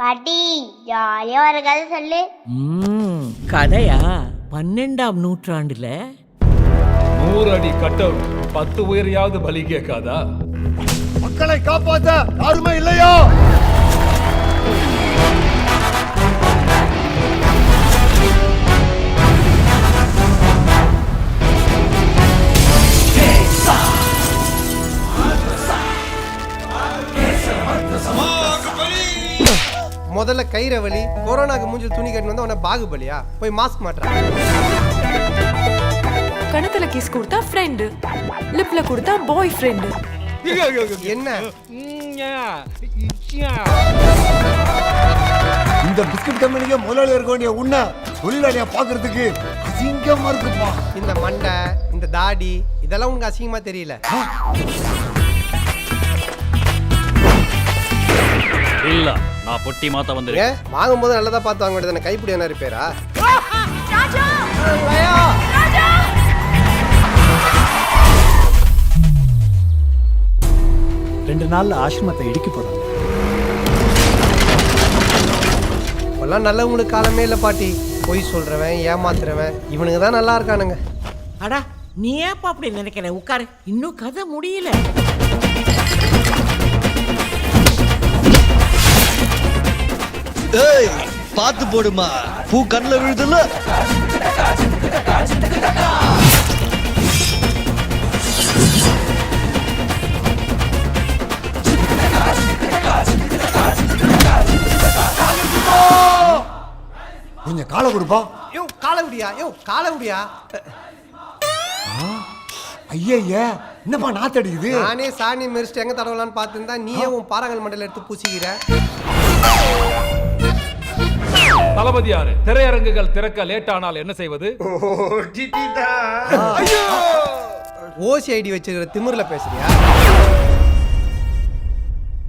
பாட்டி ஜாலியா ஒரு கதை சொல்லு. கதையா? 12ஆம் நூற்றாண்டுல 100 அடி கட்டவுட் 10 உயிரையாவது பலி கேட்காதா? மக்களை காப்பாற்ற யாருமே இல்லையா? முதல்ல கயிறை வலி, கொரோனாக்கு மூஞ்சில் துணி கட்டினு வந்து அவனை பாகுபலியா போய் மாஸ்க் மாட்டுறான். கணத்துல கிஸ் கொடுத்தா ஃப்ரெண்டு, லிப்ல கொடுத்தா பாய் ஃப்ரெண்டு. என்ன இந்த பிஸ்கட் கம்பெனிக்கு முதலாளி இருக்க வேண்டிய உன்னை தொழிலாளியா பாக்குறதுக்கு அசிங்கமா இருக்குப்பா. இந்த மண்டை, இந்த தாடி இதெல்லாம் உனக்கு அசிங்கமா தெரியல? இல்ல, நான் பொட்டி மாத்த வந்திருக்கேன். ஏன் வாங்கும்போது நல்லதா பார்த்து வாங்க வேண்டியது, கைப்பிடி என்ன ரிப்பேரா? ரெண்டு நாள்ல ஆசிரமத்தை இடிக்க போறாங்க. இப்பெல்லாம் நல்லவங்களுக்கு காலமே இல்லை பாட்டி. பொய் சொல்றவன், ஏமாத்துறவன் இவனுங்க தான் நல்லா இருக்கானுங்க. அடா நீ ஏப்பா அப்படி நினைக்கிற? உட்காரு, இன்னும் கதை முடியல. ஏய் பாத்து போடுமா, பூ கண்ணுல விழுதுல. கொஞ்சம் காலை கொடுப்பா. யோ காலை விடியா, யோ காலை விடியா. ஐயா என்னப்பா நாத்தடிக்குது? நானே சாணி மெரிச்சிட்டு எங்க தடவலான்னு பார்த்துருந்தா நீயே உன் பாறாங்கல் மண்டல எடுத்து பூசிக்கிற. தளபதியாரு, திரையரங்குகள் திறக்க லேட் ஆனால் என்ன செய்வது? ஓசி ஐடி வச்சிருக்கிற திமிர்ல பேசுறியா?